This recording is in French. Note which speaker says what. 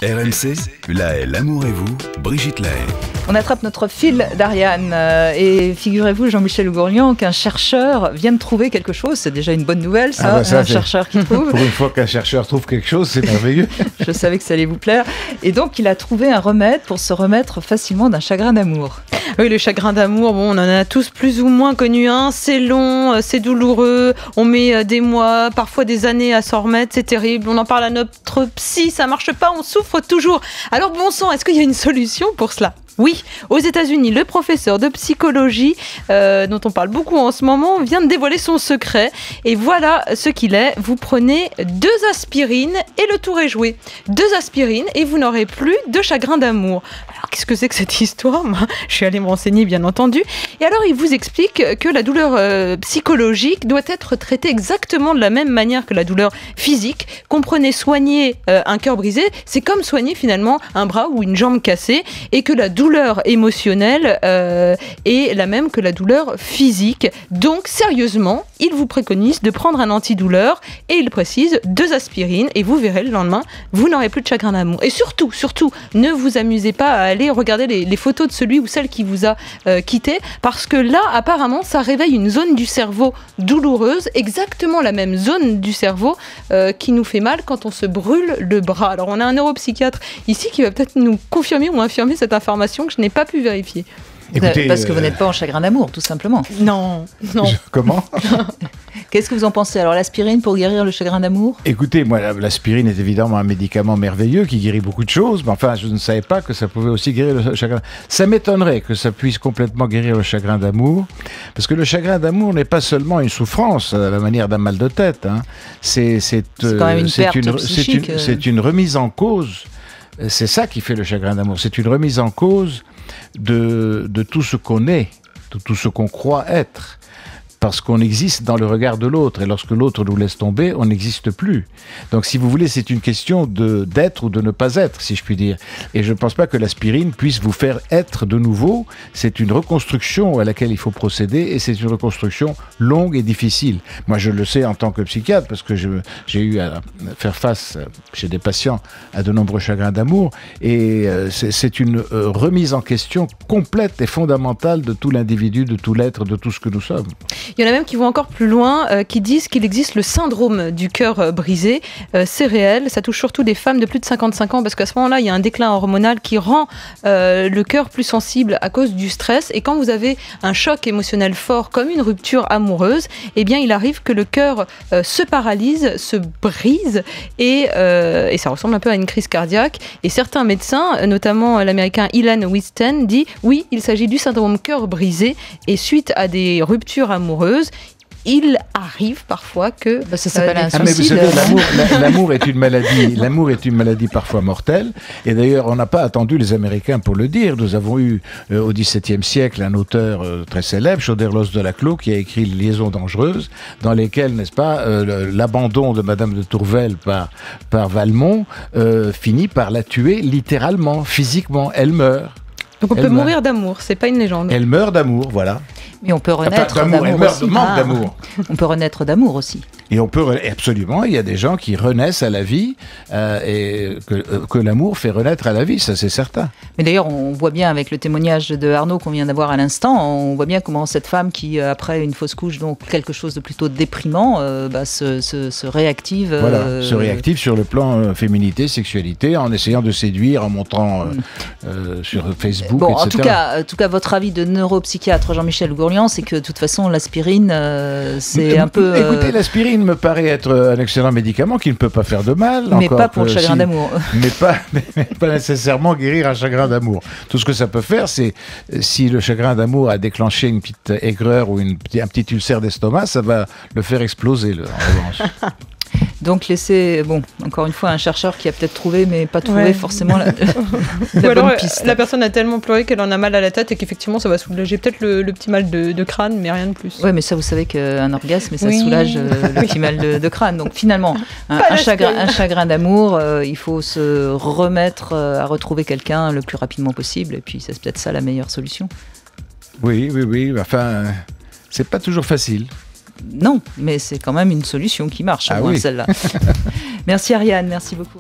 Speaker 1: RMC, là est l'amour et vous, Brigitte Lahaye.
Speaker 2: On attrape notre fil d'Ariane et figurez-vous, Jean-Michel Gourlian, qu'un chercheur vient de trouver quelque chose. C'est déjà une bonne nouvelle, ça, un chercheur qui trouve.
Speaker 3: Pour une fois qu'un chercheur trouve quelque chose, c'est merveilleux.
Speaker 2: Je savais que ça allait vous plaire. Et donc, il a trouvé un remède pour se remettre facilement d'un chagrin d'amour.
Speaker 4: Oui, le chagrin d'amour, bon, on en a tous plus ou moins connu un. C'est long, c'est douloureux, on met des mois, parfois des années à s'en remettre, c'est terrible. On en parle à notre psy, ça marche pas, on souffre toujours. Alors bon sang, est-ce qu'il y a une solution pour cela ? Oui, aux États-Unis, le professeur de psychologie, dont on parle beaucoup en ce moment, vient de dévoiler son secret. Et voilà ce qu'il est. Vous prenez 2 aspirines et le tour est joué. 2 aspirines et vous n'aurez plus de chagrin d'amour. Alors, qu'est-ce que c'est que cette histoire ? Moi, je suis allée me renseigner, bien entendu. Et alors, il vous explique que la douleur psychologique doit être traitée exactement de la même manière que la douleur physique. Comprenez, soigner un cœur brisé, c'est comme soigner finalement un bras ou une jambe cassée, et que la douleur émotionnelle est la même que la douleur physique. Donc, sérieusement, il vous préconise de prendre un antidouleur et il précise 2 aspirines et vous verrez le lendemain, vous n'aurez plus de chagrin d'amour. Et surtout, ne vous amusez pas à aller regarder les photos de celui ou celle qui vous a quitté, parce que là, apparemment, ça réveille une zone du cerveau douloureuse, exactement la même zone du cerveau qui nous fait mal quand on se brûle le bras. Alors, on a un neuropsychiatre ici qui va peut-être nous confirmer ou infirmer cette information que je n'ai pas pu vérifier.
Speaker 2: Écoutez, parce que vous n'êtes pas en chagrin d'amour, tout simplement.
Speaker 4: Non.
Speaker 3: Comment ?
Speaker 2: Qu'est-ce que vous en pensez ? Alors, l'aspirine pour guérir le chagrin d'amour ?
Speaker 3: Écoutez, moi, l'aspirine est évidemment un médicament merveilleux qui guérit beaucoup de choses, mais enfin, je ne savais pas que ça pouvait aussi guérir le chagrin. Ça m'étonnerait que ça puisse complètement guérir le chagrin d'amour, parce que le chagrin d'amour n'est pas seulement une souffrance, à la manière d'un mal de tête. Hein. C'est
Speaker 2: quand même une perte psychique.
Speaker 3: C'est une remise en cause. C'est ça qui fait le chagrin d'amour. C'est une remise en cause de tout ce qu'on est, de tout ce qu'on croit être. Parce qu'on existe dans le regard de l'autre. Et lorsque l'autre nous laisse tomber, on n'existe plus. Donc, si vous voulez, c'est une question d'être ou de ne pas être, si je puis dire. Et je ne pense pas que l'aspirine puisse vous faire être de nouveau. C'est une reconstruction à laquelle il faut procéder. Et c'est une reconstruction longue et difficile. Moi, je le sais en tant que psychiatre, parce que j'ai eu à faire face chez des patients à de nombreux chagrins d'amour. Et c'est une remise en question complète et fondamentale de tout l'individu, de tout l'être, de tout ce que nous sommes.
Speaker 4: Il y en a même qui vont encore plus loin, qui disent qu'il existe le syndrome du cœur brisé. C'est réel, ça touche surtout des femmes de plus de 55 ans, parce qu'à ce moment-là, il y a un déclin hormonal qui rend le cœur plus sensible à cause du stress. Et quand vous avez un choc émotionnel fort, comme une rupture amoureuse, eh bien, il arrive que le cœur se paralyse, se brise, et ça ressemble un peu à une crise cardiaque. Et certains médecins, notamment l'américain Ilan Wheaton, dit « Oui, il s'agit du syndrome cœur brisé, et suite à des ruptures amoureuses, il arrive parfois que
Speaker 2: ça s'appelle un suicide.
Speaker 3: Mais vous savez, l'amour est une maladie. L'amour est une maladie parfois mortelle. Et d'ailleurs, on n'a pas attendu les Américains pour le dire. Nous avons eu au XVIIe siècle un auteur très célèbre, Choderlos de Laclos, qui a écrit Liaisons dangereuses, dans lesquelles, n'est-ce pas, l'abandon de Madame de Tourvel par Valmont finit par la tuer littéralement, physiquement. Elle meurt.
Speaker 4: Donc on peut mourir d'amour, c'est pas une légende.
Speaker 3: Elle meurt d'amour, voilà.
Speaker 2: Mais on peut renaître d'amour
Speaker 3: elle meurt
Speaker 2: aussi.
Speaker 3: de manque d'amour.
Speaker 2: On peut renaître d'amour aussi.
Speaker 3: Et on peut absolument, il y a des gens qui renaissent à la vie et que l'amour fait renaître à la vie, ça c'est certain.
Speaker 2: Mais d'ailleurs, on voit bien avec le témoignage de Arnaud qu'on vient d'avoir à l'instant, on voit bien comment cette femme qui, après une fausse couche, donc quelque chose de plutôt déprimant, se réactive.
Speaker 3: Voilà, se réactive sur le plan féminité, sexualité, en essayant de séduire, en montrant sur Facebook,
Speaker 2: bon,
Speaker 3: etc.
Speaker 2: En tout cas, votre avis de neuropsychiatre Jean-Michel Gourlian, c'est que de toute façon, l'aspirine, c'est un peu...
Speaker 3: Écoutez, l'aspirine me paraît être un excellent médicament qui ne peut pas faire de mal.
Speaker 2: Mais pas pour le chagrin d'amour.
Speaker 3: Mais pas nécessairement guérir un chagrin d'amour. Tout ce que ça peut faire, c'est si le chagrin d'amour a déclenché une petite aigreur ou un petit ulcère d'estomac, ça va le faire exploser, en revanche.
Speaker 2: Donc laissez, encore une fois, un chercheur qui a peut-être trouvé, mais pas trouvé forcément la bonne piste.
Speaker 4: La personne a tellement pleuré qu'elle en a mal à la tête et qu'effectivement ça va soulager peut-être le petit mal de crâne, mais rien de plus.
Speaker 2: Oui, mais ça vous savez qu'un orgasme, ça soulage le petit mal de crâne. Donc finalement, un chagrin d'amour, il faut se remettre à retrouver quelqu'un le plus rapidement possible, et puis c'est peut-être ça la meilleure solution.
Speaker 3: Oui, enfin, c'est pas toujours facile.
Speaker 2: Non, mais c'est quand même une solution qui marche, au moins celle-là. Merci Ariane, merci beaucoup.